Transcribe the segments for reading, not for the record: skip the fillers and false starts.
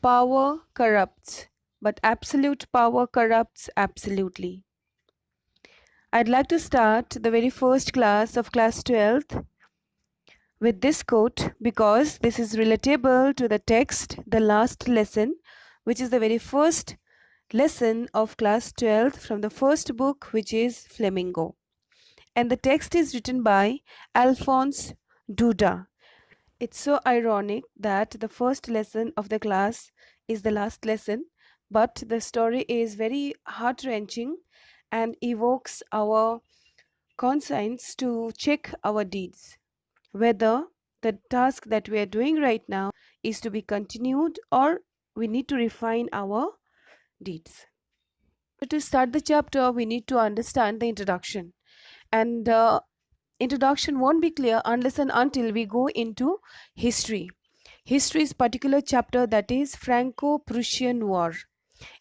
Power corrupts, but absolute power corrupts absolutely. I'd like to start the very first class of class 12th with this quote because this is relatable to the text, the last lesson, which is the very first lesson of class 12th from the first book, which is Flamingo. And the text is written by Alphonse Duda. It's so ironic that the first lesson of the class is the last lesson, but the story is very heart wrenching and evokes our conscience to check our deeds, whether the task that we are doing right now is to be continued or we need to refine our deeds. So to start the chapter, we need to understand the introduction, and introduction won't be clear unless and until we go into history. History's particular chapter, that is Franco-Prussian War.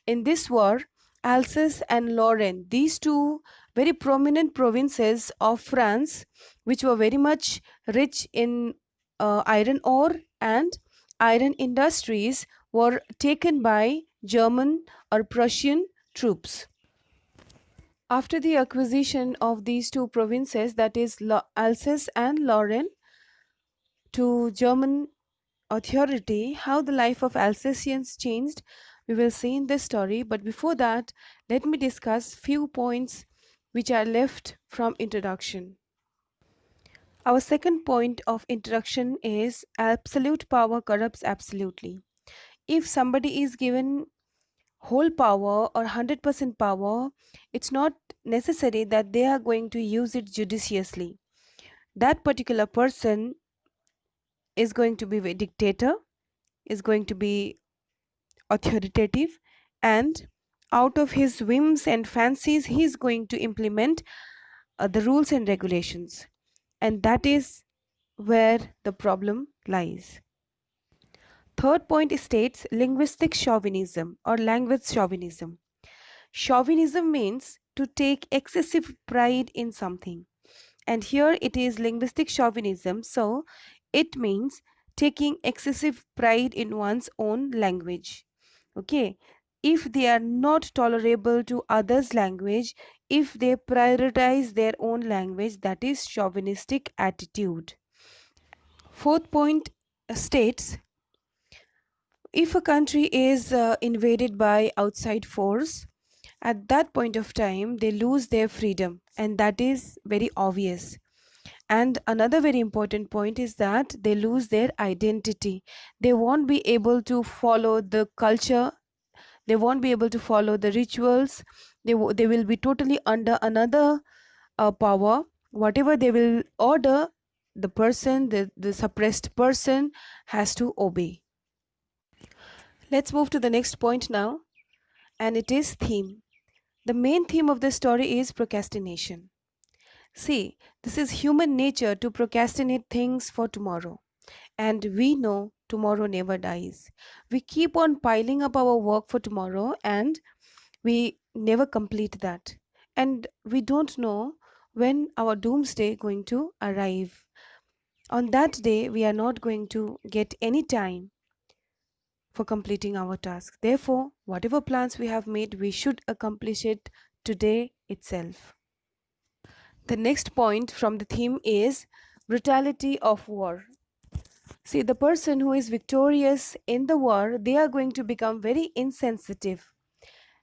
In this war, Alsace and Lorraine, these two very prominent provinces of France, which were very much rich in iron ore and iron industries, were taken by German or Prussian troops. After the acquisition of these two provinces, that is Alsace and Lorraine, to German authority, how the life of Alsatians changed, we will see in this story. But before that, let me discuss few points which are left from introduction. Our second point of introduction is absolute power corrupts absolutely. If somebody is given whole power or 100% power, it's not necessary that they are going to use it judiciously. That particular person is going to be a dictator, is going to be authoritative, and out of his whims and fancies he is going to implement the rules and regulations, and that is where the problem lies. Third point states linguistic chauvinism or language chauvinism. Chauvinism means to take excessive pride in something, and here it is linguistic chauvinism, so it means taking excessive pride in one's own language. Okay, if they are not tolerable to others language, if they prioritize their own language, that is chauvinistic attitude. Fourth point states if a country is invaded by outside force, at that point of time they lose their freedom, and that is very obvious. And another very important point is that they lose their identity. They won't be able to follow the culture, they won't be able to follow the rituals, they will be totally under another power. Whatever they will order, the person, the suppressed person has to obey. Let's move to the next point now, and it is theme. The main theme of the story is procrastination. See, this is human nature to procrastinate things for tomorrow. And we know tomorrow never dies. We keep on piling up our work for tomorrow and we never complete that. And we don't know when our doomsday going to arrive. On that day, we are not going to get any time for completing our task. Therefore, whatever plans we have made, we should accomplish it today itself. The next point from the theme is brutality of war. See, the person who is victorious in the war, they are going to become very insensitive.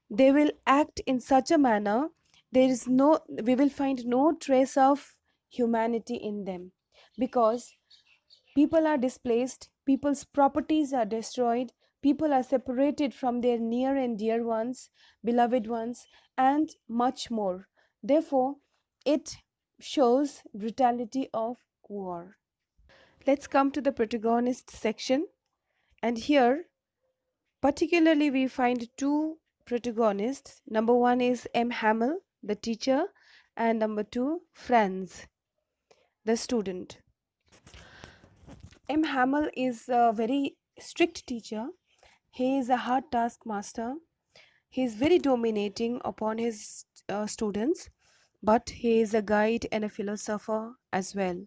They will act in such a manner, we will find no trace of humanity in them, because people are displaced, people's properties are destroyed, people are separated from their near and dear ones, beloved ones, and much more. Therefore, it shows brutality of war. Let's come to the Protagonists section, and here particularly we find two protagonists. Number one is M.hamel, the teacher, and number two, Franz, the student. M.hamel is a very strict teacher. He is a hard taskmaster. He is very dominating upon his students, but he is a guide and a philosopher as well,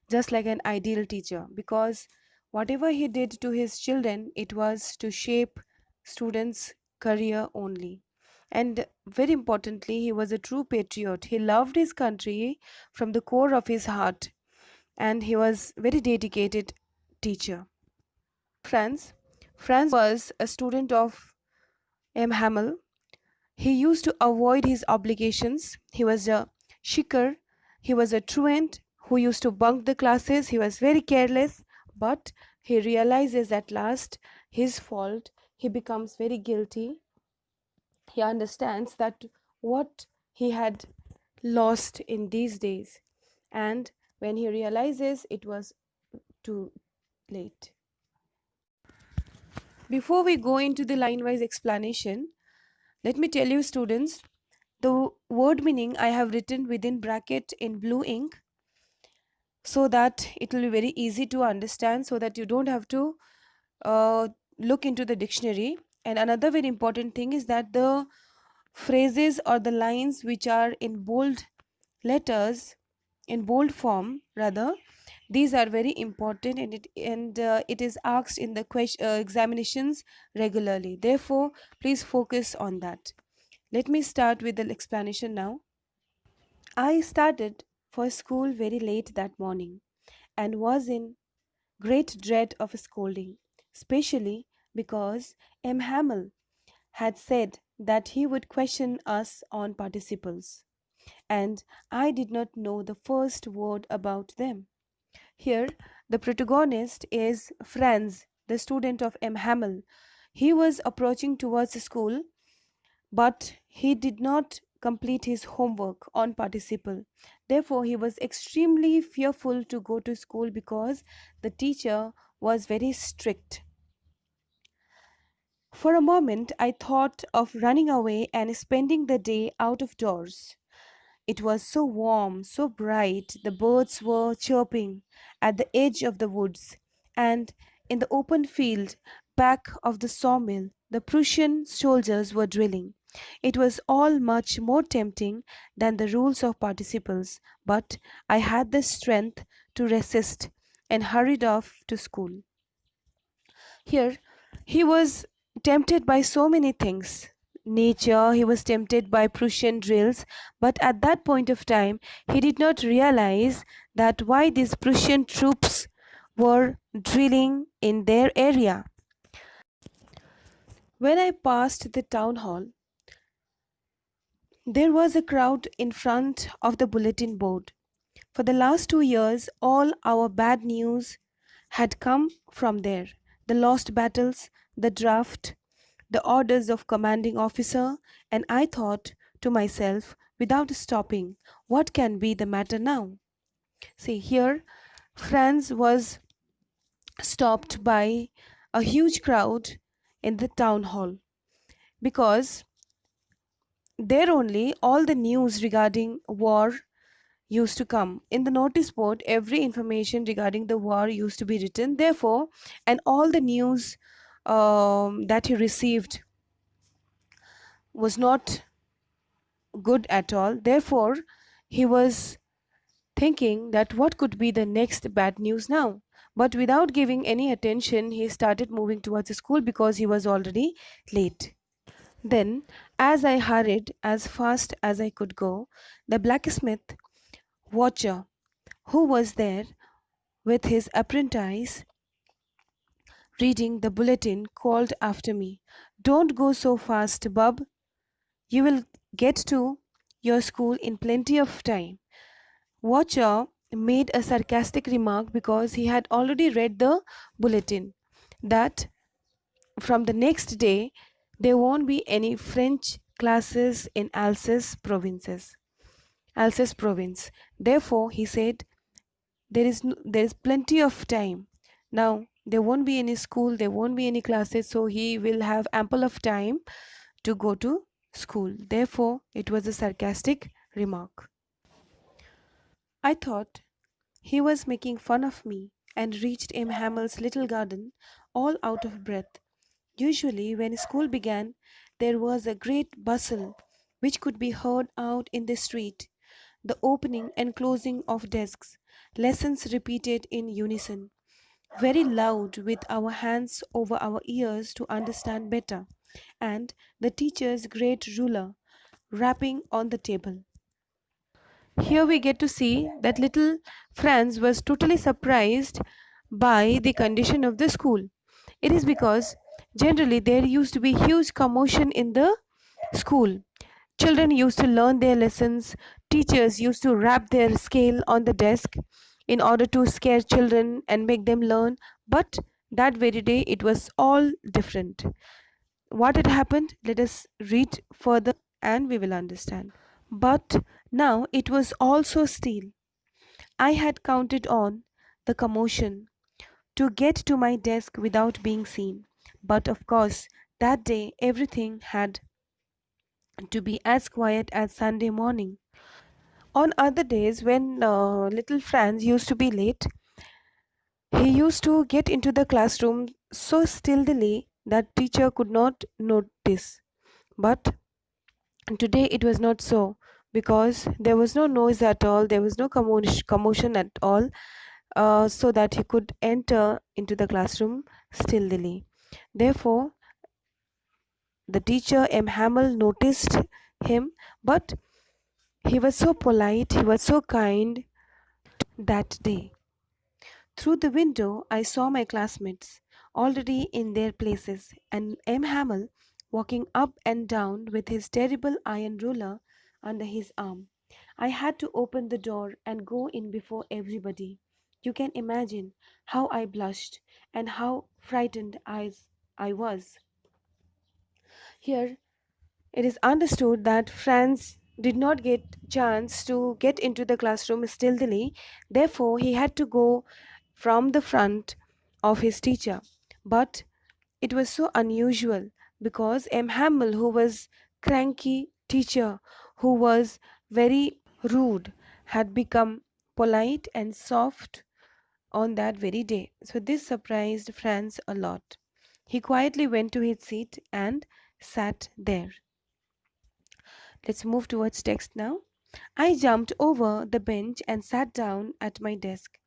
just like an ideal teacher, because Whatever he did to his children, it was to shape students' career only. And very importantly, he was a true patriot. He loved his country from the core of his heart, and he was very dedicated teacher. Franz. Franz was a student of M.hamel. He used to avoid his obligations. He was a shicker. He was a truant who used to bunk the classes. He was very careless, but he realizes at last his fault. He becomes very guilty. He understands that what he had lost in these days, and when he realizes, it was too late. Before we go into the line wise explanation, let me tell you, students, the word meaning I have written within bracket in blue ink, so that it will be very easy to understand, so that you don't have to uh, look into the dictionary. And another very important thing is that the phrases or the lines which are in bold letters, in bold form rather, these are very important, and it is asked in the examinations regularly. Therefore, please focus on that. Let me start with the explanation now. I started for school very late that morning and was in great dread of a scolding, especially because M.hamel had said that he would question us on participles, and I did not know the first word about them. Here, the protagonist is Franz, the student of M.hamel. He was approaching towards the school, but he did not complete his homework on participle. Therefore, he was extremely fearful to go to school because the teacher was very strict. For a moment, I thought of running away and spending the day out of doors. It was so warm, so bright, the birds were chirping at the edge of the woods, and in the open field back of the sawmill, the Prussian soldiers were drilling. It was all much more tempting than the rules of participles, but I had the strength to resist and hurried off to school. Here, he was tempted by so many things. Nature, he was tempted by Prussian drills, but at that point of time, he did not realize that why these Prussian troops were drilling in their area. When I passed the town hall, there was a crowd in front of the bulletin board. For the last 2 years, all our bad news had come from there. The lost battles, the draft, the orders of commanding officer, and I thought to myself without stopping, what can be the matter now? See, here Franz was stopped by a huge crowd in the town hall, because there only all the news regarding war used to come. In the notice board, every information regarding the war used to be written. Therefore, and all the news that he received was not good at all. Therefore, he was thinking that what could be the next bad news now. But without giving any attention, he started moving towards the school because he was already late. Then, as I hurried as fast as I could go, the blacksmith watcher, who was there with his apprentice reading the bulletin, called after me, "Don't go so fast, bub. You will get to your school in plenty of time." Watcher made a sarcastic remark because he had already read the bulletin that from the next day there won't be any French classes in Alsace province. Therefore, he said, there is plenty of time. Now there won't be any school, there won't be any classes, so he will have ample of time to go to school. Therefore, it was a sarcastic remark. I thought he was making fun of me and reached M.hamel's little garden all out of breath. Usually, when school began, there was a great bustle which could be heard out in the street, the opening and closing of desks, lessons repeated in unison, very loud with our hands over our ears to understand better, and the teacher's great ruler rapping on the table. Here we get to see that little Franz was totally surprised by the condition of the school. It is because generally there used to be huge commotion in the school. Children used to learn their lessons, teachers used to rap their scale on the desk in order to scare children and make them learn, but that very day it was all different. What had happened? Let us read further and we will understand. But now it was all so still. I had counted on the commotion to get to my desk without being seen. But of course, that day everything had to be as quiet as Sunday morning. On other days, when little Franz used to be late, he used to get into the classroom so stealthily that teacher could not notice. But today it was not so, because there was no noise at all, there was no commotion at all, so that he could enter into the classroom stealthily. Therefore, the teacher M.hamel noticed him, but he was so polite, he was so kind that day. Through the window, I saw my classmates already in their places, and M.hamel walking up and down with his terrible iron ruler under his arm. I had to open the door and go in before everybody. You can imagine how I blushed and how frightened I was. Here, it is understood that Franz did not get chance to get into the classroom stealthily, therefore he had to go from the front of his teacher. But it was so unusual because M. Hamel, who was cranky teacher, who was very rude, had become polite and soft on that very day. So this surprised Franz a lot. He quietly went to his seat and sat there. Let's move towards text now. I jumped over the bench and sat down at my desk.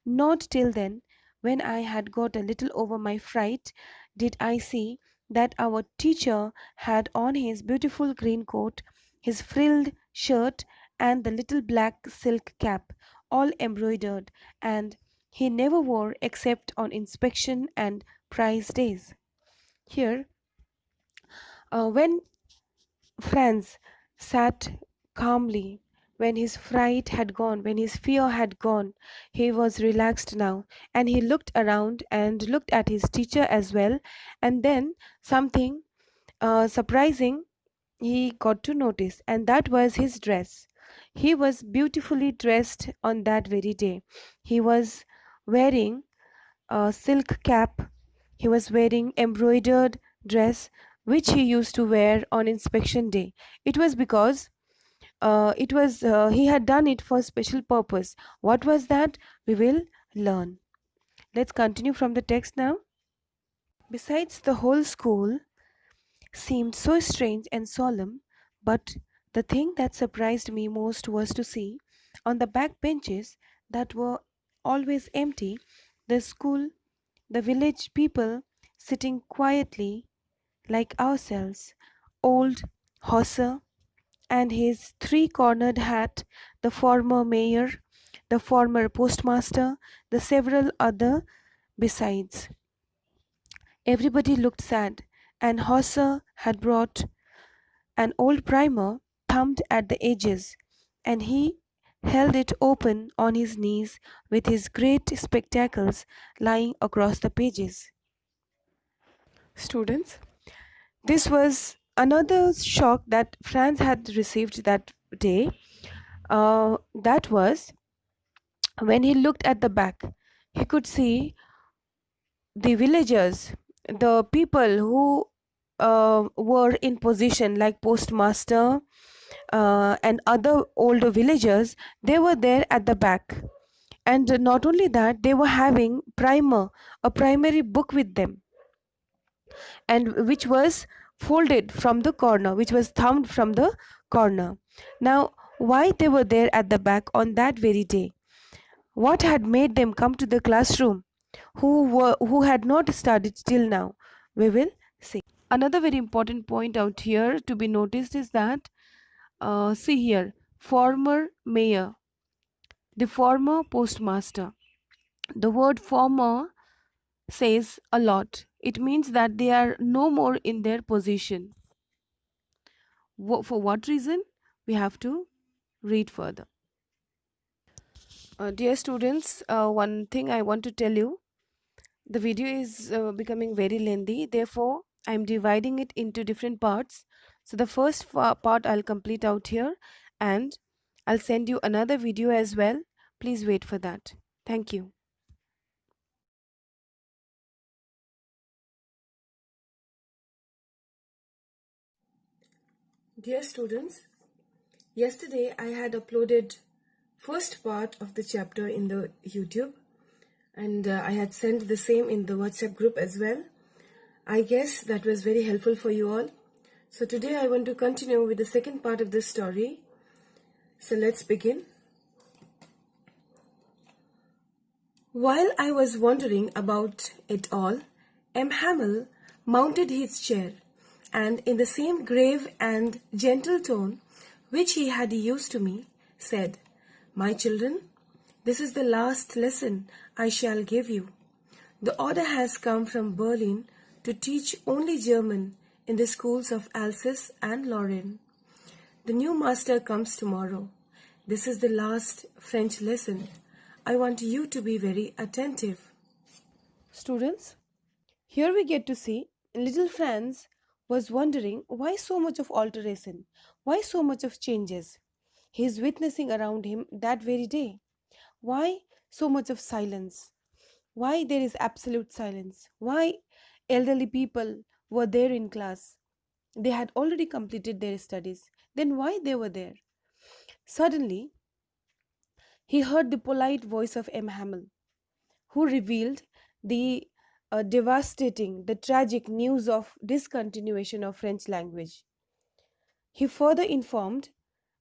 Not till then, when I had got a little over my fright, did I see that our teacher had on his beautiful green coat, his frilled shirt, and the little black silk cap, all embroidered, and he never wore except on inspection and prize days. Here, when Franz sat calmly. When his fright had gone, when his fear had gone, he was relaxed now, and he looked around and looked at his teacher as well. And then something surprising he got to notice, and that was his dress. He was beautifully dressed on that very day. He was wearing a silk cap. He was wearing embroidered dress which he used to wear on inspection day. It was because it was he had done it for special purpose. What was that? We will learn. Let's continue from the text now. Besides, the whole school seemed so strange and solemn, but the thing that surprised me most was to see on the back benches that were always empty the school, the village people sitting quietly like ourselves. Old Hosser and his three-cornered hat, the former mayor, the former postmaster, the several other besides. Everybody looked sad, and Hosser had brought an old primer thumbed at the edges, and he held it open on his knees with his great spectacles lying across the pages. Students, this was another shock that Franz had received that day. That was when he looked at the back, he could see the villagers, the people who were in position, like postmaster and other older villagers. They were there at the back, and not only that, they were having primer, a primary book with them, and which was folded from the corner, which was thumbed from the corner. Now, why they were there at the back on that very day? What had made them come to the classroom? who had not studied till now. We will see. Another very important point out here to be noticed is that see here, former mayor, the former postmaster. The word former says a lot. It means that they are no more in their position. For what reason? We have to read further. Dear students, one thing I want to tell you, the video is becoming very lengthy, therefore I'm dividing it into different parts. So the first part I'll complete out here, and I'll send you another video as well. Please wait for that. Thank you. Dear students, yesterday I had uploaded first part of the chapter in the YouTube, and I had sent the same in the WhatsApp group as well. I guess that was very helpful for you all. So today I want to continue with the second part of this story. So let's begin. While I was wondering about it all, M.hamel mounted his chair, and in the same grave and gentle tone which he had used to me, said, "My children, this is the last lesson I shall give you. The order has come from Berlin to teach only German in the schools of Alsace and Lorraine. The new master comes tomorrow. This is the last French lesson. I want you to be very attentive." Students, here we get to see little Franz was wondering why so much of alteration, why so much of changes he is witnessing around him that very day. Why so much of silence? Why there is absolute silence? Why elderly people were there in class? They had already completed their studies. Then why they were there? Suddenly, he heard the polite voice of M.hamel, who revealed the devastating, the tragic news of discontinuation of French language. He further informed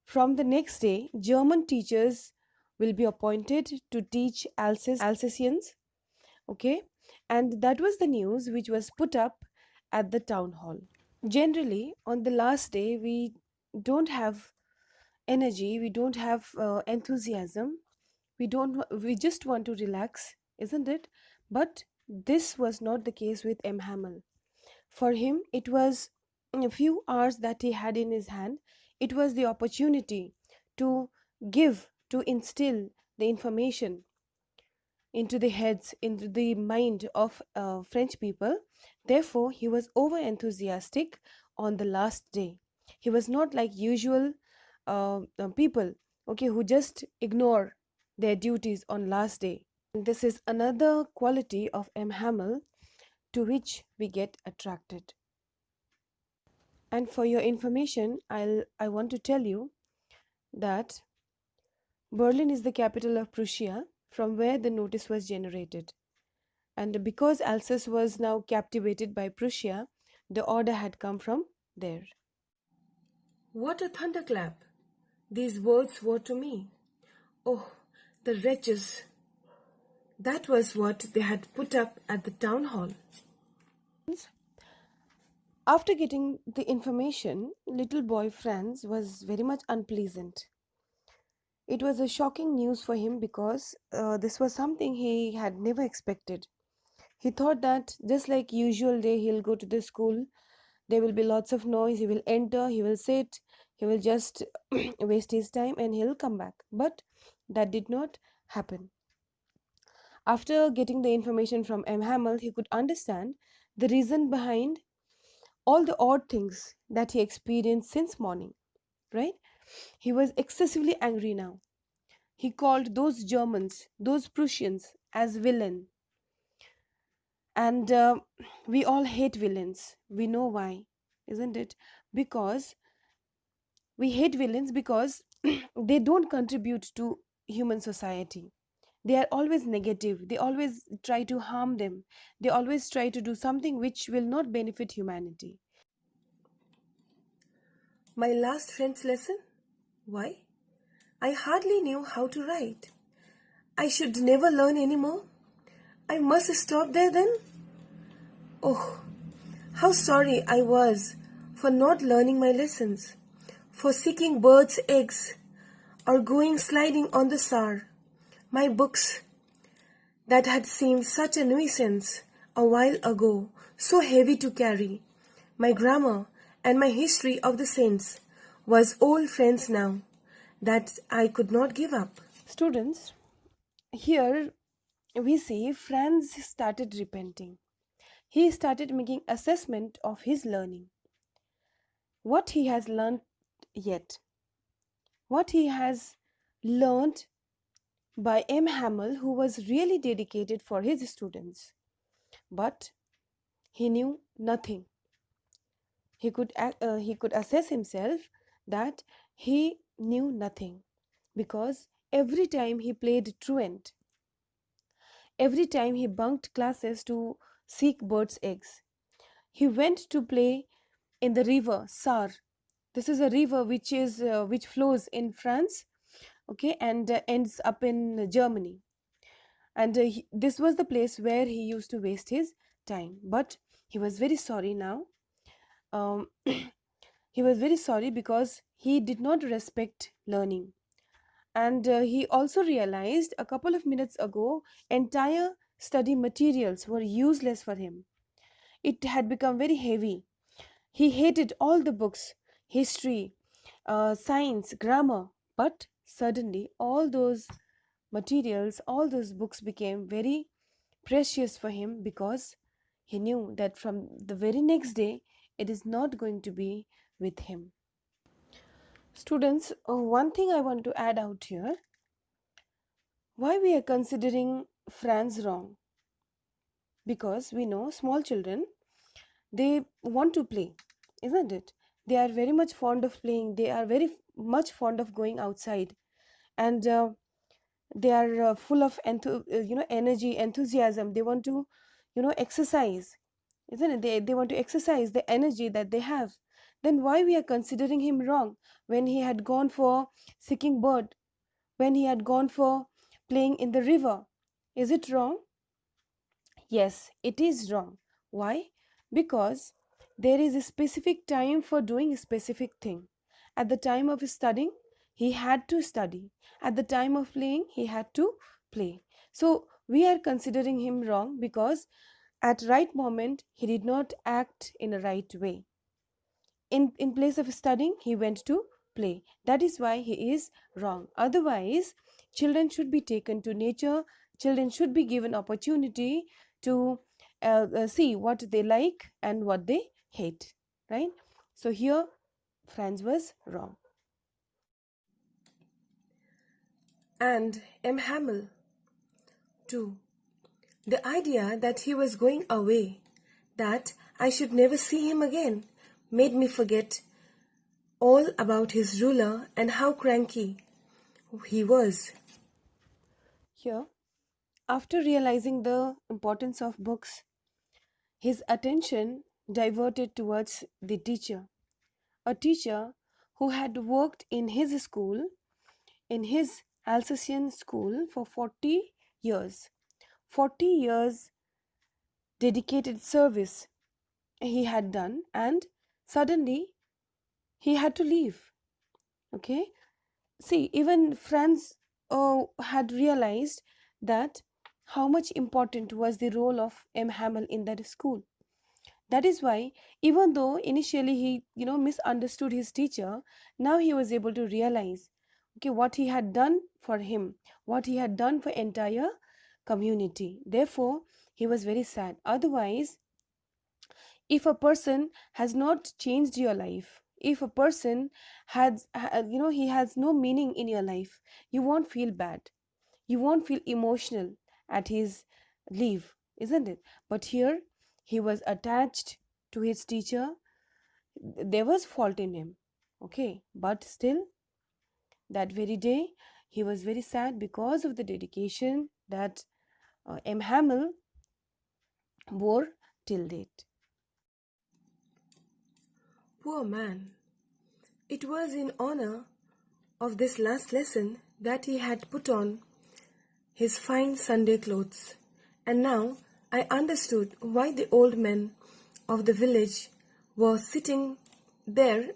from the next day, German teachers will be appointed to teach Alsatians. Okay, and that was the news which was put up at the town hall. Generally, on the last day, we don't have energy, we don't have enthusiasm, we just want to relax, isn't it? But this was not the case with M.hamel. For him, it was a few hours that he had in his hand. It was the opportunity to give, to instill the information into the heads, into the mind of French people. Therefore, he was over enthusiastic on the last day. He was not like usual people, okay, who just ignore their duties on last day. And this is another quality of M.hamel to which we get attracted. And for your information, I want to tell you that Berlin is the capital of Prussia, from where the notice was generated. And because Alsace was now captivated by Prussia, the order had come from there. What a thunderclap these words were to me. Oh, the wretches! That was what they had put up at the town hall. After getting the information, little boy Franz was very much unpleasant. It was a shocking news for him because this was something he had never expected. He thought that just like usual day he'll go to the school, there will be lots of noise, he will enter, he will sit, he will just waste his time and he'll come back. But that did not happen. After getting the information from M.hamel, he could understand the reason behind all the odd things that he experienced since morning, right? He was excessively angry now. He called those Germans, those Prussians, as villain. And we all hate villains. We know why, isn't it? Because we hate villains because they don't contribute to human society. They are always negative. They always try to harm them. They always try to do something which will not benefit humanity. My last French lesson? Why? I hardly knew how to write. I should never learn any more. I must stop there then? Oh, how sorry I was for not learning my lessons, for seeking birds' eggs, or going sliding on the Sar. My books, that had seemed such a nuisance a while ago, so heavy to carry. My grammar and my history of the saints was old friends now, that I could not give up. Students, here we see Franz started repenting. He started making assessment of his learning. What he has learned yet. What he has learned by M.hamel, who was really dedicated for his students. But he knew nothing. He could assess himself that he knew nothing because every time he played truant, every time he bunked classes to seek birds' eggs, he went to play in the river Sar. This is a river which flows in France, okay, and ends up in Germany. And this was the place where he used to waste his time. But he was very sorry now. Um, he was very sorry because he did not respect learning. And he also realized a couple of minutes ago entire study materials were useless for him. It had become very heavy. He hated all the books, history, science, grammar, but suddenly all those materials, all those books became very precious for him because he knew that from the very next day it is not going to be with him. Students, one thing I want to add out here, why we are considering Franz wrong? Because we know small children, they want to play, isn't it? They are very much fond of playing, they are very much fond of going outside, and they are full of energy, enthusiasm. They want to exercise, isn't it? They want to exercise the energy that they have. Then why we are considering him wrong when he had gone for seeking bird, when he had gone for playing in the river? Is it wrong? Yes, it is wrong. Why? Because there is a specific time for doing a specific thing. At the time of studying, he had to study. At the time of playing, he had to play. So we are considering him wrong because at right moment he did not act in a right way. In place of studying, he went to play. That is why he is wrong. Otherwise, children should be taken to nature. Children should be given opportunity to see what they like and what they hate, right? So here Franz was wrong. And M.hamel, too. The idea that he was going away, that I should never see him again, made me forget all about his ruler and how cranky he was. Here, after realizing the importance of books, his attention diverted towards the teacher, a teacher who had worked in his school, in his Alsatian school for 40 years. 40 years dedicated service he had done, and suddenly he had to leave. Okay, see, even Franz had realized that how much important was the role of M.hamel in that school. That is why, even though initially he misunderstood his teacher, now he was able to realize, okay, what he had done for him, what he had done for entire community. Therefore he was very sad. Otherwise, if a person has not changed your life, if a person he has no meaning in your life, you won't feel bad, you won't feel emotional at his leave, isn't it? But here he was attached to his teacher. There was fault in him, okay, but still that very day he was very sad because of the dedication that M.hamel bore till date. Poor man. It was in honor of this last lesson that he had put on his fine Sunday clothes And now I understood why the old men of the village were sitting there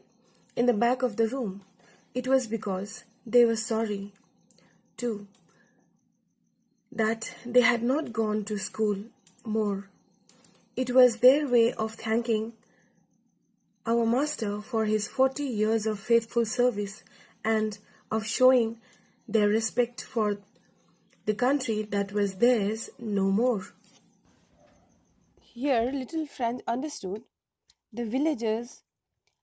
in the back of the room. It was because they were sorry, too, that they had not gone to school more. It was their way of thanking our master for his 40 years of faithful service and of showing their respect for the country that was theirs no more. Here, little Franz understood the villagers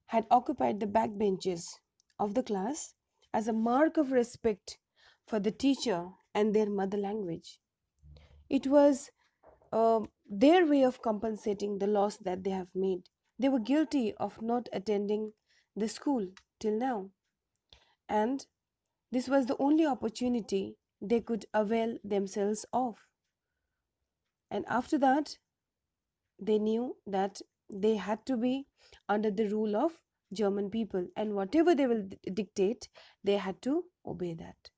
had occupied the back benches of the class as a mark of respect for the teacher and their mother language. It was their way of compensating the loss that they have made. They were guilty of not attending the school till now, and this was the only opportunity they could avail themselves of. And after that, they knew that they had to be under the rule of German people, and whatever they will dictate, they had to obey that.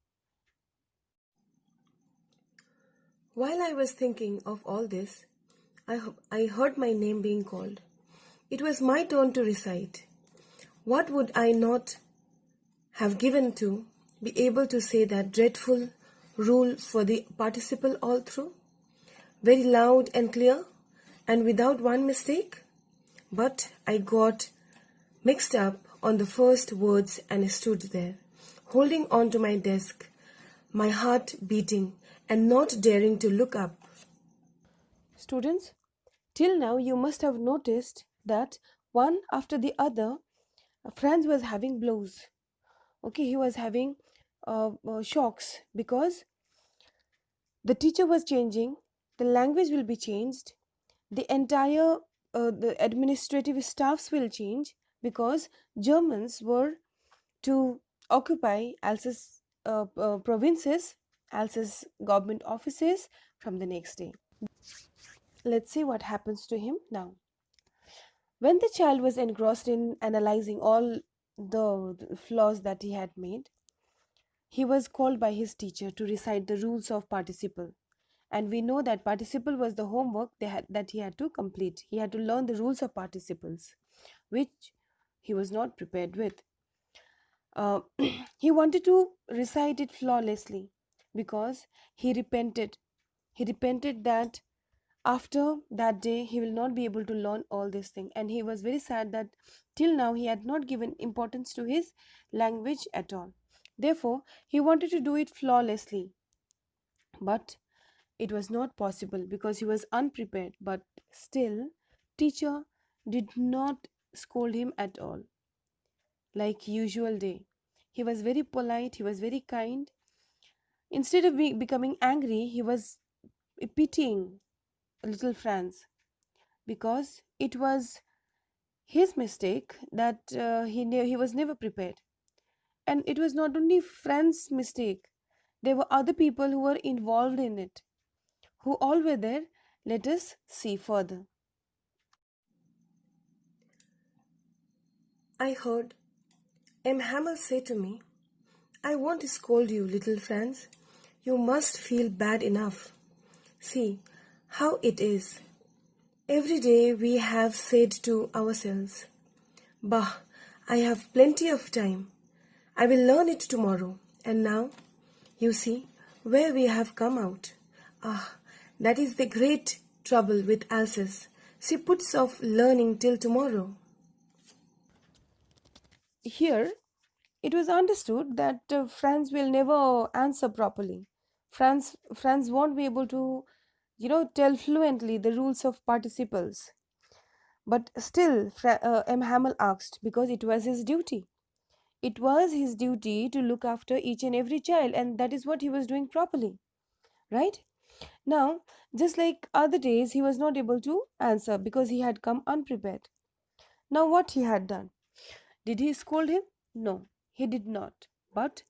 While I was thinking of all this, I heard my name being called. It was my turn to recite. What would I not have given to be able to say that dreadful rule for the participle all through? Very loud and clear, and without one mistake? But I got mixed up on the first words and stood there, holding on to my desk, my heart beating and not daring to look up. Students, till now you must have noticed that one after the other, Franz was having blows. Okay, he was having shocks because the teacher was changing, the language will be changed, the entire the administrative staffs will change because Germans were to occupy Alsace provinces, Alsace government offices from the next day. Let's see what happens to him now. When the child was engrossed in analyzing all the flaws that he had made, he was called by his teacher to recite the rules of participle. And we know that participle was the homework that he had to complete. He had to learn the rules of participles, which he was not prepared with. Uh, he wanted to recite it flawlessly because he repented. He repented that after that day he will not be able to learn all this thing, and he was very sad that till now he had not given importance to his language at all. Therefore, he wanted to do it flawlessly, but it was not possible because he was unprepared. But still, teacher did not scold him at all like usual day. He was very polite, he was very kind. Instead of becoming angry, he was pitying little Franz because it was his mistake that he was never prepared. And it was not only Franz's mistake, there were other people who were involved in it. Who all were there? Let us see further. I heard M.hamel say to me, I won't scold you, little Franz. You must feel bad enough. See how it is. Every day we have said to ourselves, Bah, I have plenty of time. I will learn it tomorrow. And now, you see where we have come out. Ah, that is the great trouble with Alsace. She puts off learning till tomorrow. Here, it was understood that Franz will never answer properly. Franz won't be able to, tell fluently the rules of participles. But still, M. Hamel asked because it was his duty. It was his duty to look after each and every child, and that is what he was doing properly, right? Now, just like other days, he was not able to answer because he had come unprepared. Now, what he had done? Did he scold him? No, he did not. But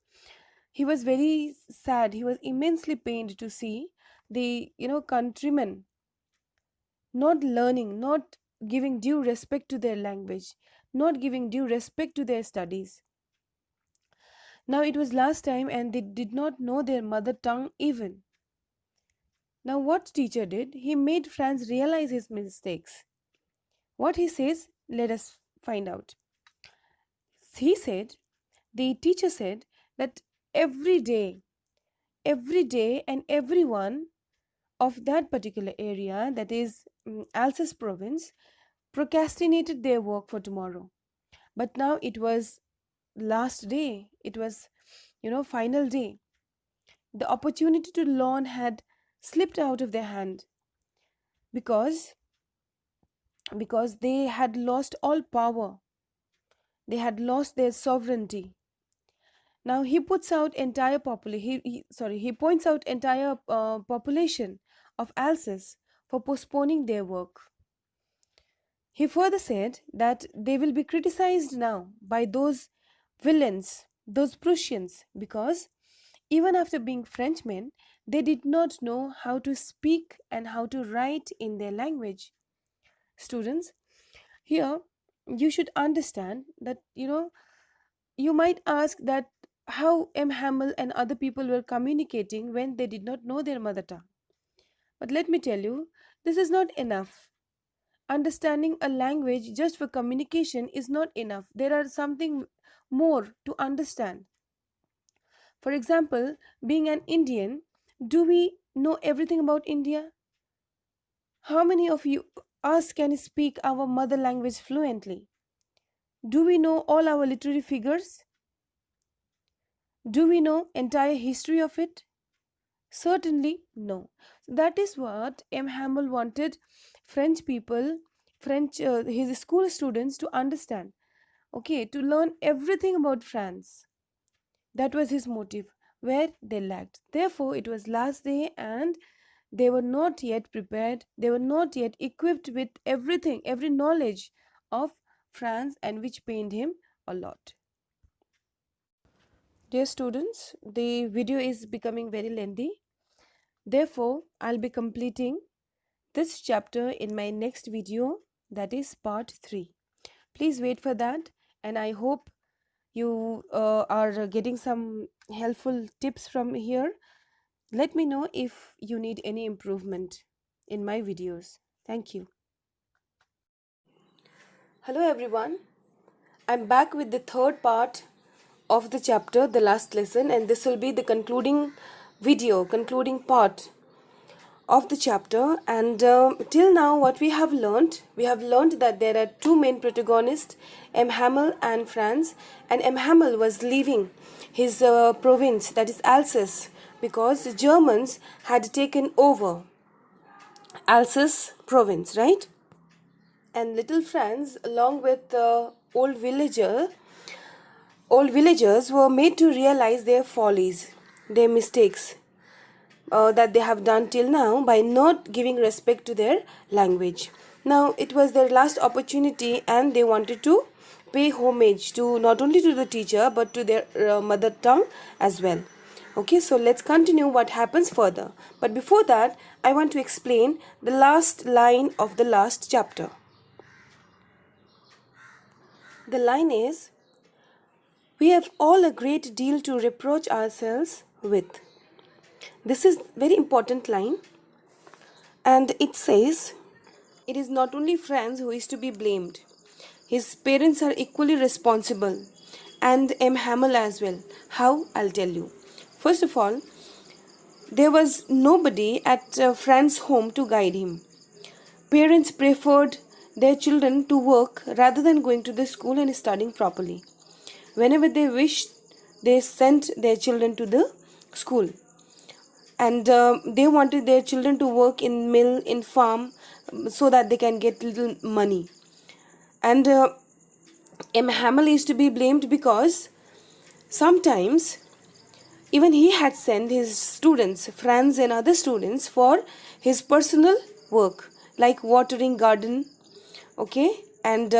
he was very sad. He was immensely pained to see the countrymen not learning, not giving due respect to their language, not giving due respect to their studies. Now it was last time and they did not know their mother tongue even. Now, what teacher did? He made Franz realize his mistakes. What he says, let us find out. He said, the teacher said that every day, and everyone of that particular area, that is Alsace province, procrastinated their work for tomorrow. But now it was last day, it was, final day. The opportunity to learn had slipped out of their hand because they had lost all power, they had lost their sovereignty. Now he puts out entire he points out entire population of Alsace for postponing their work. He further said that they will be criticized now by those villains, those Prussians, because even after being Frenchmen, they did not know how to speak and how to write in their language. Students, here you should understand that you might ask that how M.hamel and other people were communicating when they did not know their mother tongue. But let me tell you, this is not enough. Understanding a language just for communication is not enough. There are something more to understand. For example, being an Indian, do we know everything about India? How many of you us can speak our mother language fluently? Do we know all our literary figures? Do we know entire history of it? Certainly no. That is what M.hamel wanted French people, his school students to understand. Okay, to learn everything about France. That was his motive, where they lacked. Therefore, it was last day and they were not yet prepared, they were not yet equipped with everything, every knowledge of France, and which pained him a lot. Dear students, the video is becoming very lengthy. Therefore, I'll be completing this chapter in my next video, that is part 3. Please wait for that, and I hope you are getting some helpful tips from here. Let me know if you need any improvement in my videos. Thank you. Hello everyone. I'm back with the third part of the chapter, the last lesson, and this will be the concluding video, concluding part of the chapter. And till now what we have learned that there are two main protagonists, M.hamel and Franz, and M.hamel was leaving his province, that is Alsace, because the Germans had taken over Alsace province, right? And little Franz, along with the old villagers were made to realize their follies, their mistakes, that they have done till now by not giving respect to their language. Now it was their last opportunity and they wanted to pay homage to not only to the teacher but to their mother tongue as well. Okay, so let's continue what happens further. But before that, I want to explain the last line of the last chapter. The line is, "We have all a great deal to reproach ourselves with." This is very important line, and it says it is not only Franz who is to be blamed. His parents are equally responsible, and M.hamel as well. How? I'll tell you. First of all, there was nobody at Franz's home to guide him. Parents preferred their children to work rather than going to the school and studying properly. Whenever they wished, they sent their children to the school, and they wanted their children to work in mill, in farm, so that they can get little money. And M.hamel is to be blamed because sometimes even he had sent his students, Franz and other students, for his personal work like watering garden, okay, and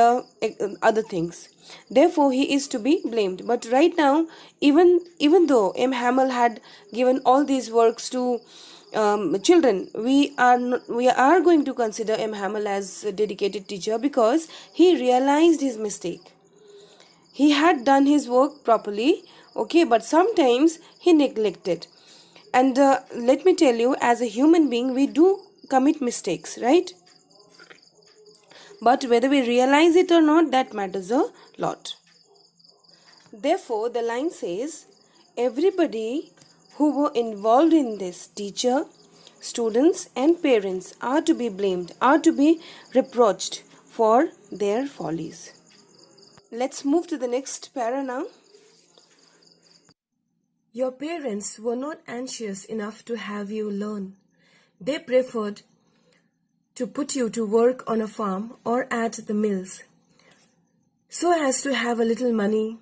other things. Therefore he is to be blamed. But right now, even though M.hamel had given all these works to children, we are going to consider M.hamel as a dedicated teacher because he realized his mistake. He had done his work properly, okay, but sometimes he neglected. And let me tell you, as a human being, we do commit mistakes, right? But whether we realize it or not, that matters a lot. Therefore, the line says, everybody who were involved in this, teacher, students and parents, are to be blamed, are to be reproached for their follies. Let's move to the next para now. Your parents were not anxious enough to have you learn. They preferred to put you to work on a farm or at the mills, so as to have a little money,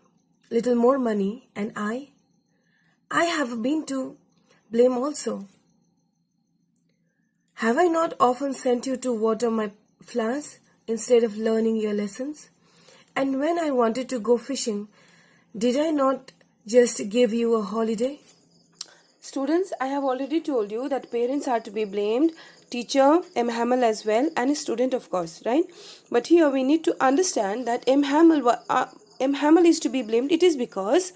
little more money, and I have been to blame also. Have I not often sent you to water my flowers instead of learning your lessons? And when I wanted to go fishing, did I not just give you a holiday? Students, I have already told you that parents are to be blamed, teacher, M.hamel as well, and a student of course, right? But here we need to understand that M.hamel is to be blamed. It is because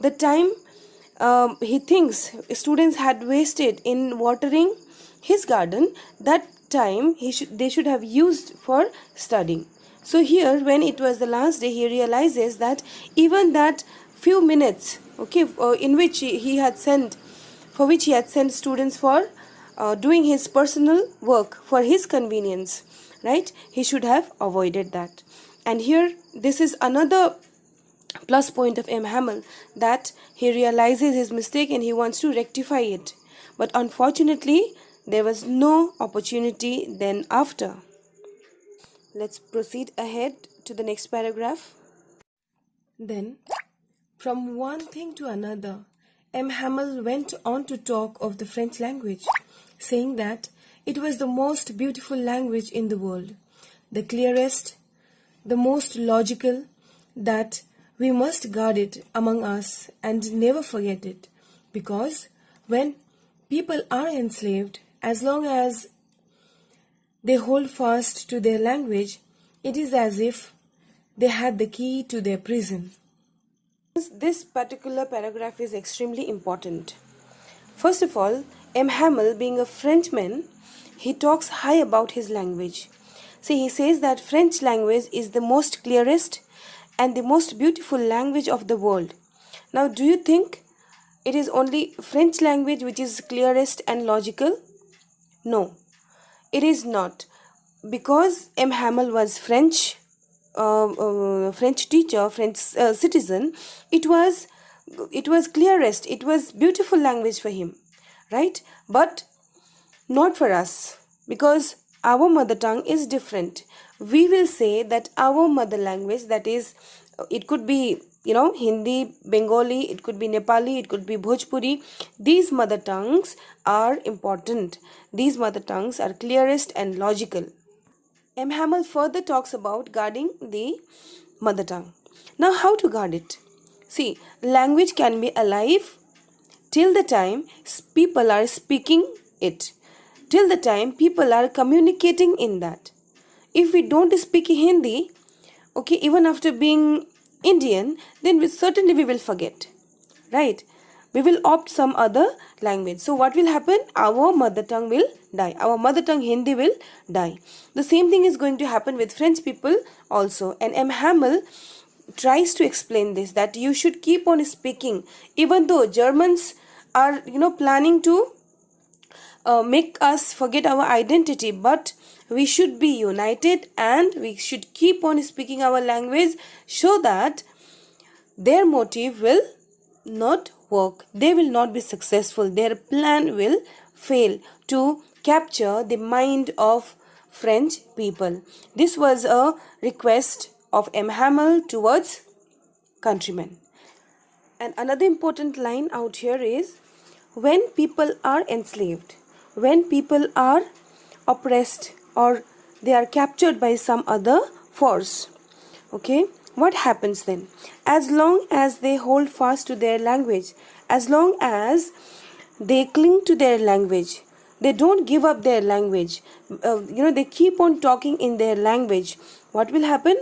the time he thinks students had wasted in watering his garden, that time they should have used for studying. So here, when it was the last day, he realizes that even that few minutes, okay, in which he had sent students for doing his personal work for his convenience, right, he should have avoided that. And here, this is another plus point of M.hamel, that he realizes his mistake and he wants to rectify it. But unfortunately, there was no opportunity then after. Let's proceed ahead to the next paragraph. Then, from one thing to another, M.hamel went on to talk of the French language, saying that it was the most beautiful language in the world, the clearest, the most logical, that we must guard it among us and never forget it, because when people are enslaved, as long as they hold fast to their language, it is as if they had the key to their prison. This particular paragraph is extremely important. First of all, M.hamel, being a Frenchman, he talks high about his language. See, he says that French language is the most clearest and the most beautiful language of the world. Now, do you think it is only French language which is clearest and logical? No, it is not. Because M.hamel was French teacher, French citizen, it was clearest, it was beautiful language for him, right? But not for us, because our mother tongue is different. We will say that our mother language, that is, it could be Hindi, Bengali, it could be Nepali, it could be Bhojpuri. These mother tongues are important. These mother tongues are clearest and logical. M.hamel further talks about guarding the mother tongue. Now, how to guard it? See, language can be alive till the time people are speaking it, till the time people are communicating in that. If we don't speak Hindi, okay, even after being Indian, then we will forget, right? We will opt some other language. So what will happen? Our mother tongue will die. Our mother tongue Hindi will die. The same thing is going to happen with French people also. And M.hamel tries to explain this, that you should keep on speaking, even though Germans are planning to make us forget our identity, but we should be united and we should keep on speaking our language, so that their motive will not work, they will not be successful, their plan will fail to capture the mind of French people. This was a request of M.hamel towards countrymen. And another important line out here is, when people are enslaved, when people are oppressed, or they are captured by some other force, okay, what happens then? As long as they hold fast to their language, as long as they cling to their language, they don't give up their language, they keep on talking in their language, what will happen?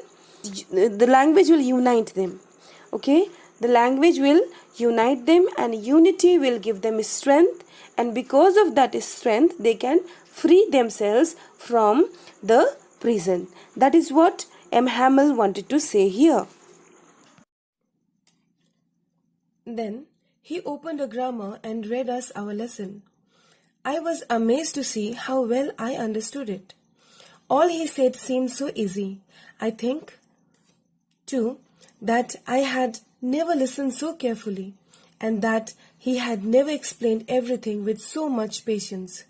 The language will unite them, okay? The language will unite them, and unity will give them strength, and because of that strength they can free themselves from the prison. That is what M.hamel wanted to say here. Then he opened a grammar and read us our lesson. I was amazed to see how well I understood it. All he said seemed so easy. I think, too, that I had never listened so carefully, and that he had never explained everything with so much patience.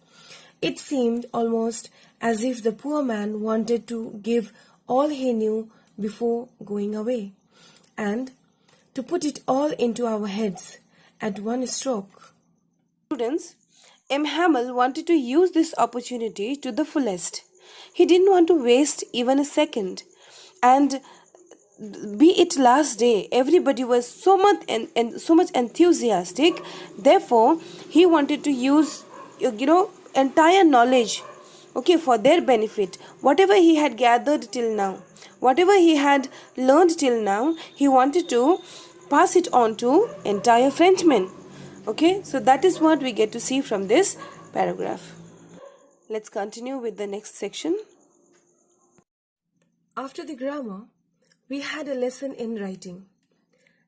It seemed almost as if the poor man wanted to give all he knew before going away, and to put it all into our heads at one stroke. Students, M.hamel wanted to use this opportunity to the fullest. He didn't want to waste even a second. And be it last day, everybody was so much and so much enthusiastic. Therefore, he wanted to use entire knowledge, okay, for their benefit. Whatever he had gathered till now, whatever he had learned till now, he wanted to pass it on to entire Frenchmen. Okay, so that is what we get to see from this paragraph. Let's continue with the next section. After the grammar, we had a lesson in writing.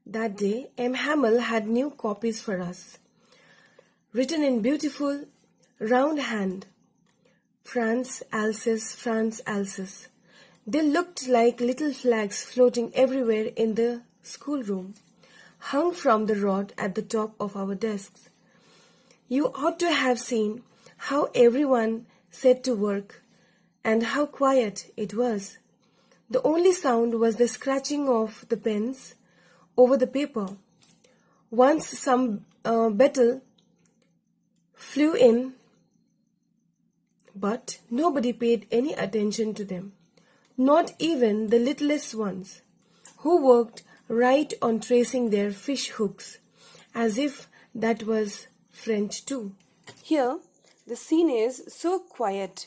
That day, M.hamel had new copies for us, written in beautiful, round hand. Franz, Alsace, Franz, Alsace. They looked like little flags floating everywhere in the schoolroom, hung from the rod at the top of our desks. You ought to have seen how everyone set to work, and how quiet it was. The only sound was the scratching of the pens over the paper. Once some beetle flew in, but nobody paid any attention to them, not even the littlest ones, who worked right on tracing their fish hooks, as if that was French too. Here, the scene is so quiet.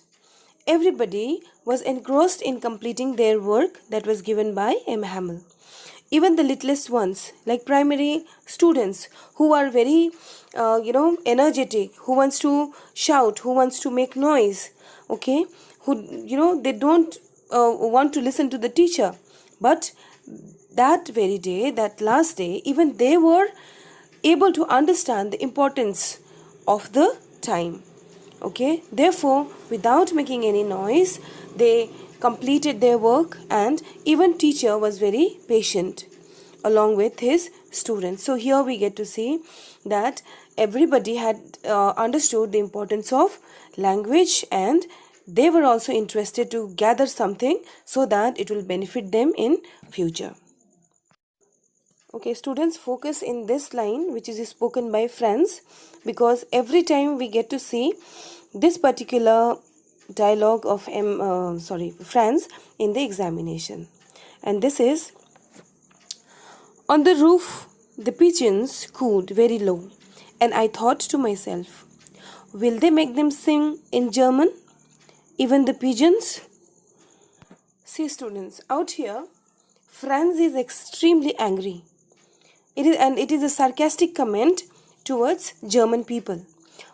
Everybody was engrossed in completing their work that was given by M.hamel. Even the littlest ones, like primary students who are very, energetic, who wants to shout, who wants to make noise, okay, who, they don't want to listen to the teacher. But that very day, that last day, even they were able to understand the importance of the time. Okay, therefore, without making any noise, they completed their work, and even teacher was very patient along with his students. So here we get to see that everybody had understood the importance of language, and they were also interested to gather something so that it will benefit them in future. Okay, students, focus in this line which is spoken by Franz, because every time we get to see this particular dialogue of Franz in the examination. And this is: on the roof the pigeons cooed very low, and I thought to myself, will they make them sing in German, even the pigeons? See students, out here Franz is extremely angry. It is a sarcastic comment towards German people.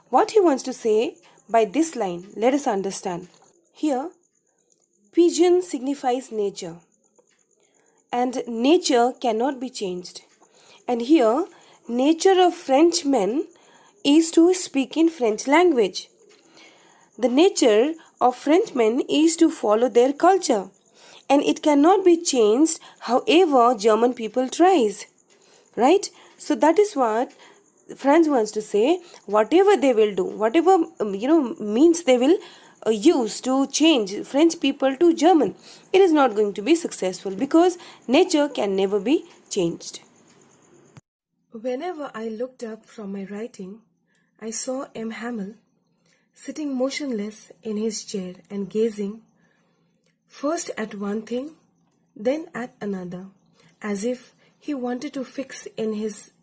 What he wants to say by this line, let us understand. Here, pigeon signifies nature, and nature cannot be changed. And here, nature of Frenchmen is to speak in French language. The nature of Frenchmen is to follow their culture, and it cannot be changed however German people tries. Right? So that is what Franz wants to say. Whatever they will do, whatever means they will use to change French people to German, it is not going to be successful, because nature can never be changed. Whenever I looked up from my writing, I saw M.hamel sitting motionless in his chair and gazing first at one thing, then at another, as if he wanted to fix in his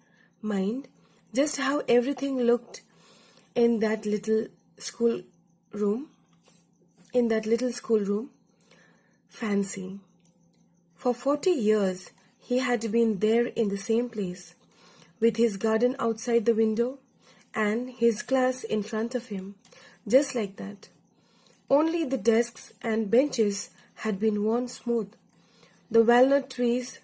mind just how everything looked in that little schoolroom. Fancy. For 40 years, he had been there in the same place, with his garden outside the window and his class in front of him, just like that. Only the desks and benches had been worn smooth. The walnut trees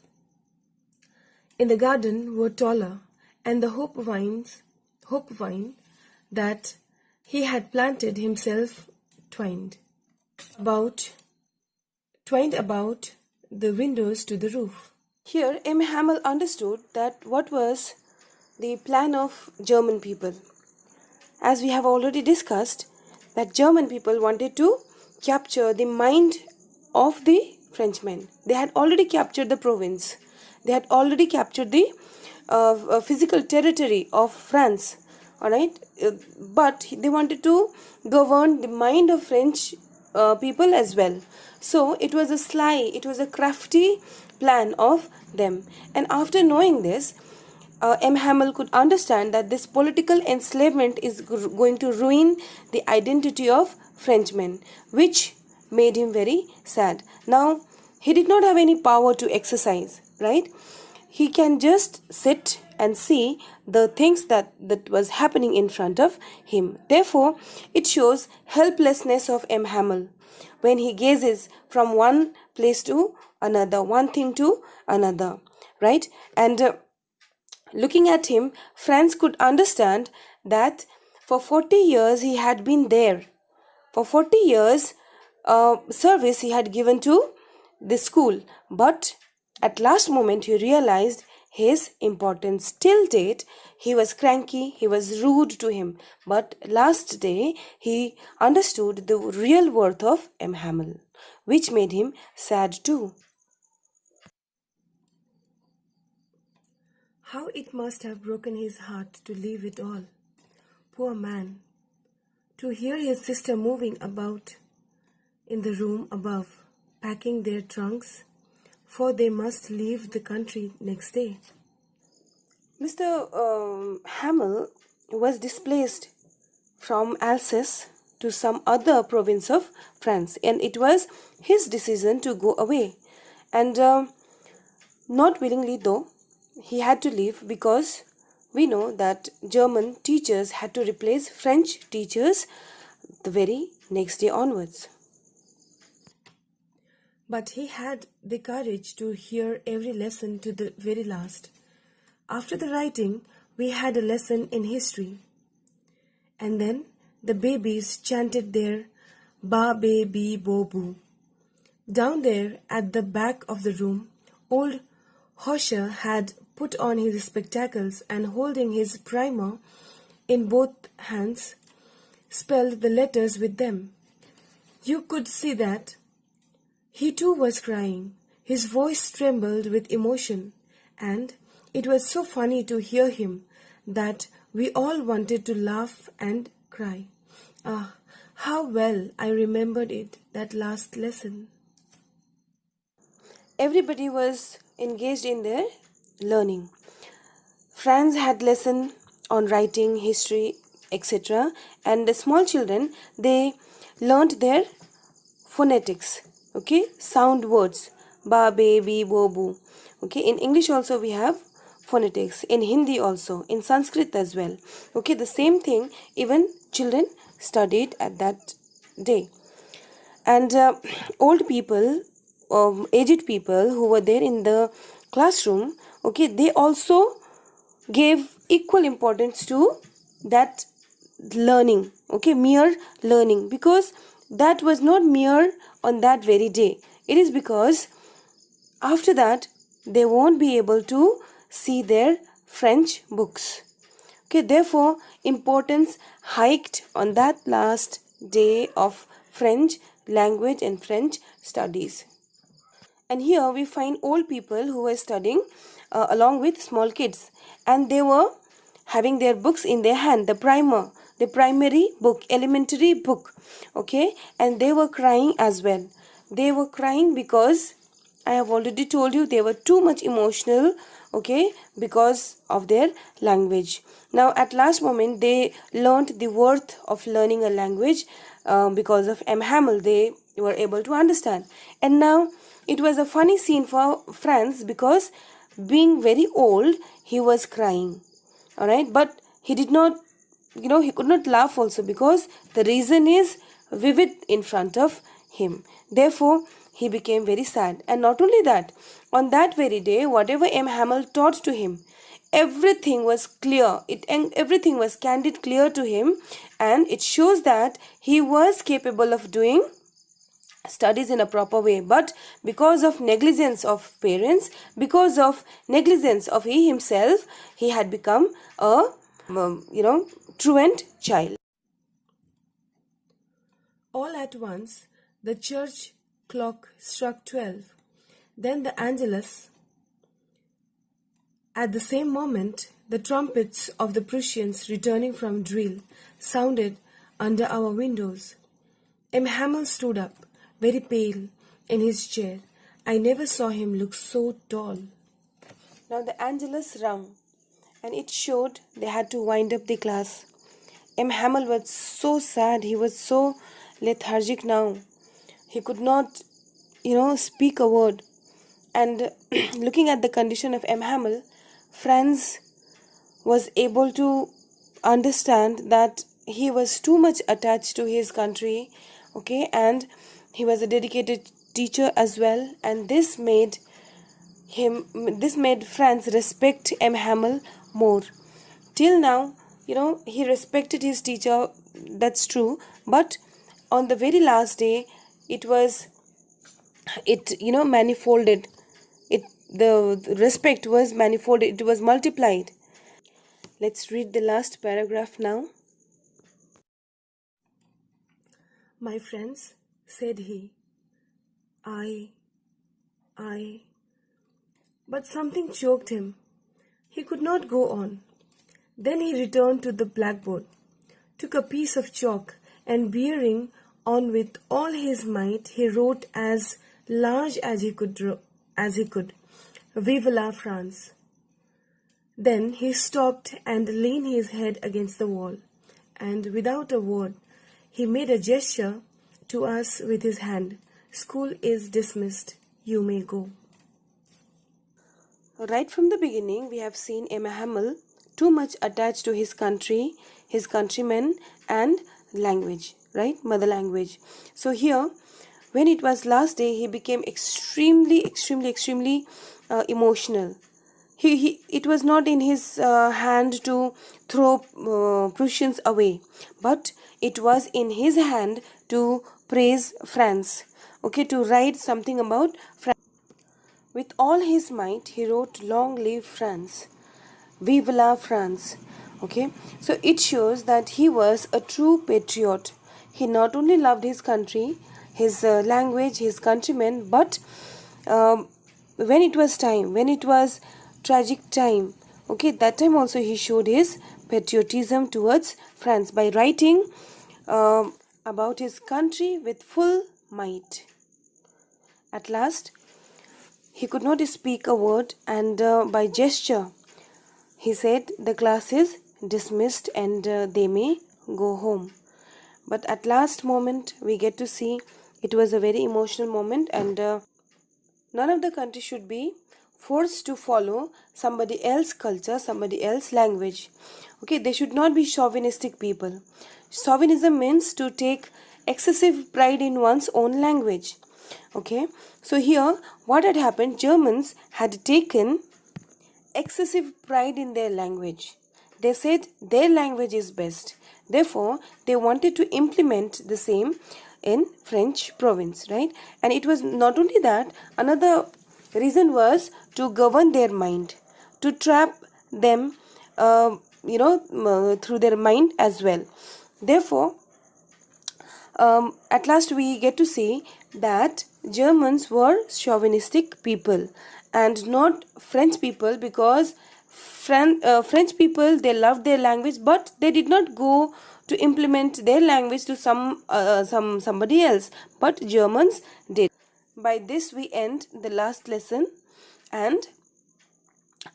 in the garden were taller, and the hope vine that he had planted himself twined about the windows to the roof. Here, M.hamel understood that what was the plan of German people. As we have already discussed, that German people wanted to capture the mind of the Frenchmen. They had already captured the province. They had already captured the physical territory of France. Alright, but they wanted to govern the mind of French people as well. So it was a crafty plan of them. And after knowing this, M.hamel could understand that this political enslavement is going to ruin the identity of Frenchmen, which made him very sad. Now, he did not have any power to exercise, right? He can just sit and see the things that was happening in front of him. Therefore, it shows helplessness of M.hamel when he gazes from one place to another, one thing to another, right? And looking at him, Franz could understand that for 40 years he had been there. For 40 years, service he had given to the school. But at last moment, he realized his importance. Till date, he was cranky, he was rude to him. But last day, he understood the real worth of M.hamel, which made him sad too. How it must have broken his heart to leave it all. Poor man. To hear his sister moving about in the room above, packing their trunks, for they must leave the country next day. Mr. Hamel was displaced from Alsace to some other province of France, and it was his decision to go away. And not willingly though, he had to leave because we know that German teachers had to replace French teachers the very next day onwards. But he had the courage to hear every lesson to the very last. After the writing, we had a lesson in history. And then the babies chanted their ba be bi bo boo. Down there at the back of the room, old Hosher had put on his spectacles and holding his primer in both hands, spelled the letters with them. You could see that. He too was crying. His voice trembled with emotion, and it was so funny to hear him that we all wanted to laugh and cry. Ah, how well I remembered it, that last lesson. Everybody was engaged in their learning. Franz had lesson on writing, history, etc. And the small children, they learnt their phonetics, okay, sound words, ba, be, bi, bo, bu. Okay, in English also we have phonetics, in Hindi also, in Sanskrit as well. Okay, the same thing even children studied at that day. And old people, aged people who were there in the classroom, okay, they also gave equal importance to that learning, okay, mere learning, because that was not mere on that very day. It is because after that they won't be able to see their French books. Okay, therefore importance hiked on that last day of French language and French studies. And here we find old people who were studying along with small kids, and they were having their books in their hand, the primer, the primary book, elementary book, okay, and they were crying as well. They were crying because I have already told you they were too much emotional, okay, because of their language. Now at last moment they learnt the worth of learning a language because of M.hamel. They were able to understand. And now it was a funny scene for Franz because being very old, he was crying. Alright, but he did not, he could not laugh also, because the reason is vivid in front of him. Therefore, he became very sad. And not only that, on that very day, whatever M.hamel taught to him, everything was clear. Everything was candid, clear to him, and it shows that he was capable of doing studies in a proper way. But because of negligence of parents, because of negligence of he himself, he had become a truant child. All at once, the church clock struck 12. Then the Angelus. At the same moment, the trumpets of the Prussians returning from drill sounded under our windows. M.hamel stood up, very pale, in his chair. I never saw him look so tall. Now the Angelus rung, and it showed they had to wind up the class. M.hamel was so sad, he was so lethargic now. He could not, speak a word. And looking at the condition of M.hamel, Franz was able to understand that he was too much attached to his country, okay, and he was a dedicated teacher as well, and this made Franz respect M.hamel more. Till now, he respected his teacher, that's true, but on the very last day, it manifolded. The respect was manifolded, it was multiplied. Let's read the last paragraph now. My friends, said he, I. But something choked him. He could not go on. Then he returned to the blackboard, took a piece of chalk, and bearing on with all his might, he wrote as large as he could. Vive la France. Then he stopped and leaned his head against the wall, and without a word, he made a gesture to us with his hand. School is dismissed. You may go. Right from the beginning, we have seen M.hamel too much attached to his country, his countrymen, and language, right? Mother language. So here, when it was last day, he became extremely emotional. It was not in his hand to throw Prussians away, but it was in his hand to praise France, okay, to write something about France. With all his might, he wrote, "Long live France, vive la France." Okay, so it shows that he was a true patriot. He not only loved his country, his language, his countrymen, but when it was time, when it was tragic time, okay, that time also he showed his patriotism towards France by writing about his country with full might. At last, he could not speak a word, and by gesture, he said, "The class is dismissed and they may go home." But at last moment, we get to see it was a very emotional moment, and none of the country should be forced to follow somebody else's culture, somebody else's language. Okay, they should not be chauvinistic people. Chauvinism means to take excessive pride in one's own language. Okay, so here what had happened, Germans had taken excessive pride in their language. They said their language is best. Therefore, they wanted to implement the same in French province, right? And it was not only that, another reason was to govern their mind, to trap them, through their mind as well. Therefore, at last we get to see that Germans were chauvinistic people and not French people, because French people, they loved their language, but they did not go to implement their language to somebody else, but Germans did. By this we end the last lesson, and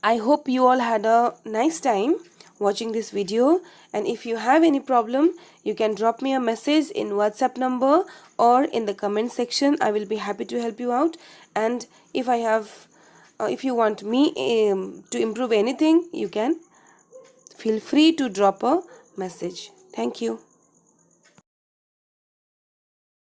I hope you all had a nice time watching this video, and if you have any problem, you can drop me a message in WhatsApp number or in the comment section. I will be happy to help you out, and if I have if you want me to improve anything, you can feel free to drop a message. Thank you.